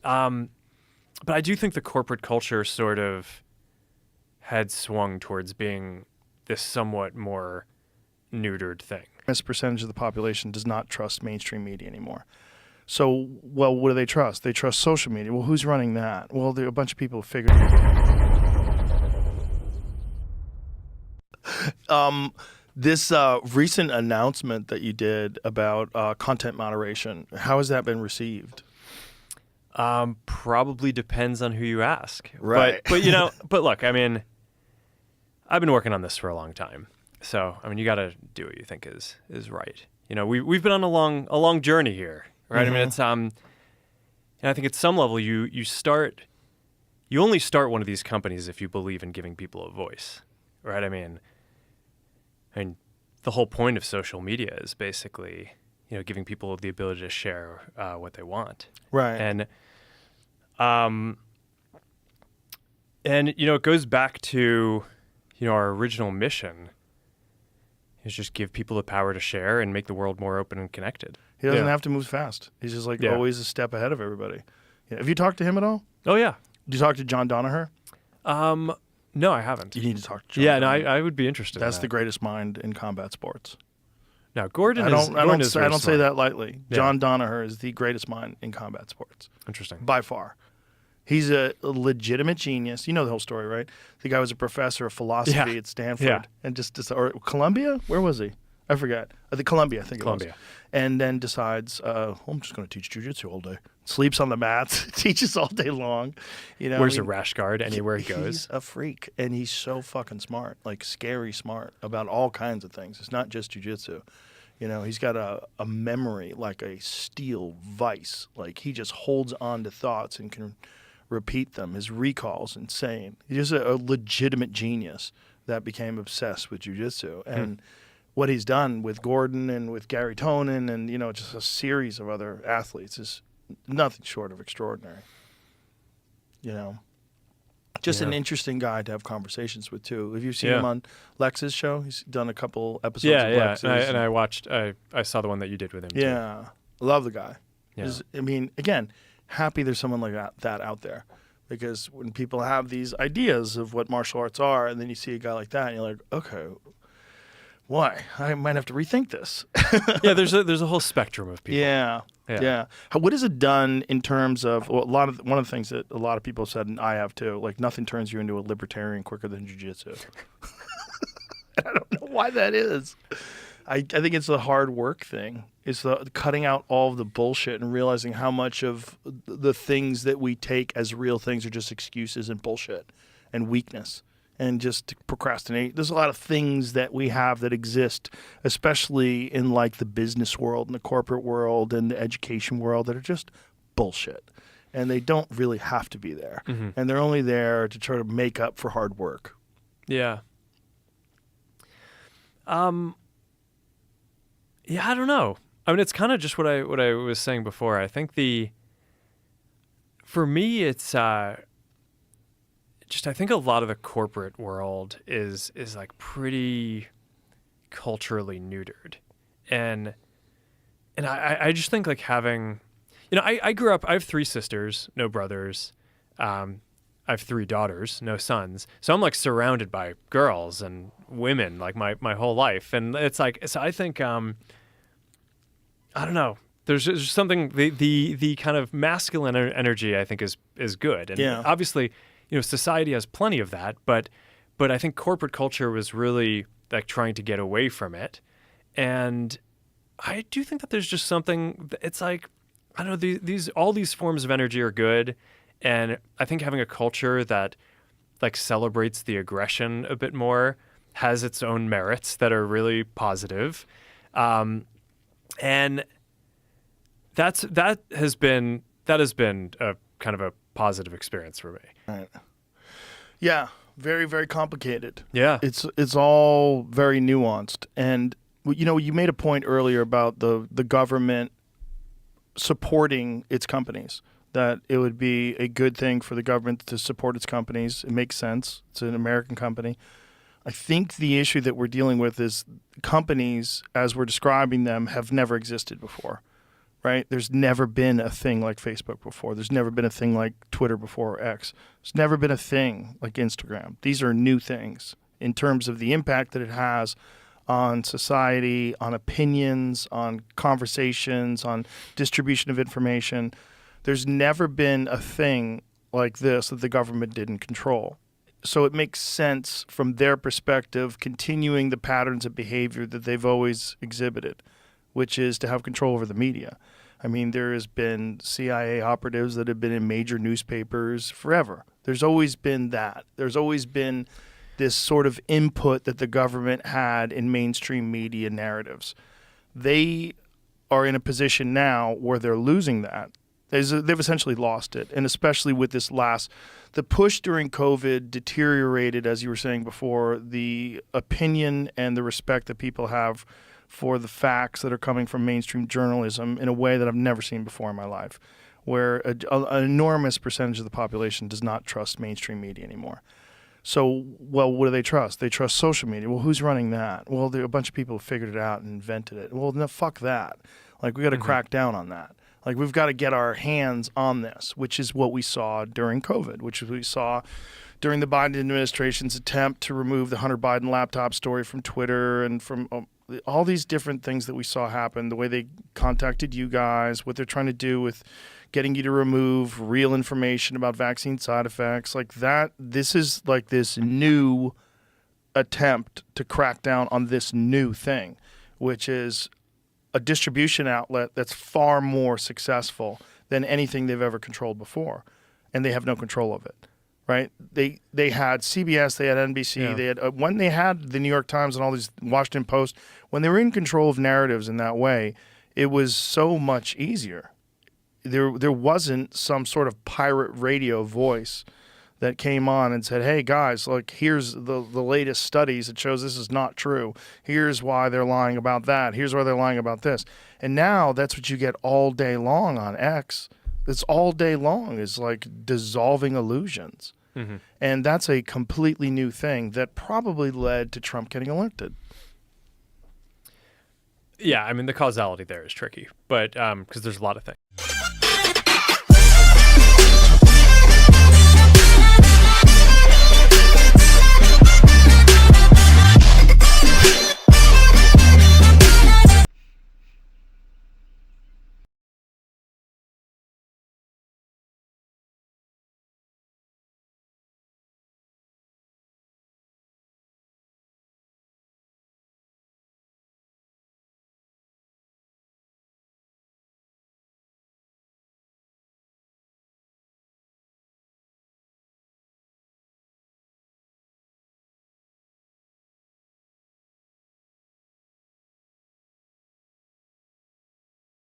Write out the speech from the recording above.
But I do think the corporate culture sort of had swung towards being this somewhat more neutered thing. This percentage of the population does not trust mainstream media anymore. So, well, what do they trust? They trust social media. Well, who's running that? Well, there are a bunch of people who figured this recent announcement that you did about content moderation, how has that been received? Probably depends on who you ask. Right. But but look, I mean, I've been working on this for a long time. So, I mean, you got to do what you think is right. We've been on a long journey here, right? Mm-hmm. I mean, it's and I think at some level you only start one of these companies if you believe in giving people a voice, right? I mean, the whole point of social media is basically, giving people the ability to share what they want. Right. And it goes back to, our original mission is just give people the power to share and make the world more open and connected. He doesn't have to move fast. He's just always a step ahead of everybody. Yeah. Have you talked to him at all? Oh, yeah. Did you talk to John Donaher? No, I haven't. You need to talk to John. Yeah, no, I would be interested. That's in that. the greatest mind in combat sports. Now, Gordon I don't is say that lightly. Yeah. John Donaher is the greatest mind in combat sports. Interesting. By far. He's a legitimate genius. You know the whole story, right? The guy was a professor of philosophy at Stanford and or Columbia? Where was he? I forget. I think Columbia, it was. And then decides, I'm just going to teach jiu-jitsu all day. Sleeps on the mats, teaches all day long. Wears a rash guard anywhere he goes. He's a freak, and he's so fucking smart, like scary smart about all kinds of things. It's not just jiu-jitsu. He's got a memory like a steel vice. Like he just holds on to thoughts and can repeat them. His recall's insane. He's a legitimate genius that became obsessed with jiu-jitsu. And what he's done with Gordon and with Gary Tonin and, just a series of other athletes is nothing short of extraordinary. Just an interesting guy to have conversations with, too. Have you seen him on Lex's show? He's done a couple episodes of Lex's. And I watched, I saw the one that you did with him, too. Yeah. Love the guy. Yeah. Again, happy there's someone like that out there. Because when people have these ideas of what martial arts are, and then you see a guy like that, and you're like, okay, why? I might have to rethink this. Yeah, there's a whole spectrum of people. Yeah. What has it done in terms of one of the things that a lot of people have said, and I have too, like nothing turns you into a libertarian quicker than jiu-jitsu. I don't know why that is. I think it's the hard work thing. It's the cutting out all of the bullshit and realizing how much of the things that we take as real things are just excuses and bullshit and weakness and just procrastinate. There's a lot of things that we have that exist, especially in like the business world and the corporate world and the education world, that are just bullshit. And they don't really have to be there. Mm-hmm. And they're only there to try to make up for hard work. Yeah. Yeah, I don't know. I mean, it's kind of just what I was saying before. I think for me, it's I think a lot of the corporate world is like pretty culturally neutered, and I just think like having, I grew up. I have 3 sisters, no brothers. I have 3 daughters, no sons. So I'm like surrounded by girls and women like my whole life, and it's like so. I think I don't know. There's just something the kind of masculine energy I think is good, and obviously, society has plenty of that, but I think corporate culture was really like trying to get away from it, and I do think that there's just something. It's like I don't know. All these forms of energy are good, and I think having a culture that like celebrates the aggression a bit more has its own merits that are really positive. And that has been a kind of a positive experience for me. Right. Yeah, very, very complicated. Yeah. It's all very nuanced. And you made a point earlier about the government supporting its companies, that it would be a good thing for the government to support its companies. It makes sense. It's an American company. I think the issue that we're dealing with is companies, as we're describing them, have never existed before, right? There's never been a thing like Facebook before. There's never been a thing like Twitter before or X. There's never been a thing like Instagram. These are new things in terms of the impact that it has on society, on opinions, on conversations, on distribution of information. There's never been a thing like this that the government didn't control. So it makes sense from their perspective, continuing the patterns of behavior that they've always exhibited, which is to have control over the media. I mean, there has been CIA operatives that have been in major newspapers forever. There's always been that. There's always been this sort of input that the government had in mainstream media narratives. They are in a position now where they're losing that. They've essentially lost it. And especially with this the push during COVID deteriorated, as you were saying before, the opinion and the respect that people have for the facts that are coming from mainstream journalism in a way that I've never seen before in my life, where an enormous percentage of the population does not trust mainstream media anymore. So, well, what do they trust? They trust social media. Well, who's running that? Well, there are a bunch of people who figured it out and invented it. Well, no, fuck that. Like, we got to crack down on that. Like, we've got to get our hands on this, which is what we saw during COVID, which we saw during the Biden administration's attempt to remove the Hunter Biden laptop story from Twitter and from all these different things that we saw happen, the way they contacted you guys, what they're trying to do with getting you to remove real information about vaccine side effects, like that. This is like this new attempt to crack down on this new thing, which is a distribution outlet that's far more successful than anything they've ever controlled before, and they have no control of it. Right? They had CBS, they had NBC, they had when they had the New York Times and all these Washington Post, when they were in control of narratives in that way, it was so much easier. There wasn't some sort of pirate radio voice that came on and said, "Hey guys, look, here's the latest studies that shows this is not true. Here's why they're lying about that. Here's why they're lying about this." And now that's what you get all day long on X. It's all day long is like dissolving illusions. Mm-hmm. And that's a completely new thing that probably led to Trump getting elected. Yeah, I mean, the causality there is tricky, but because there's a lot of things.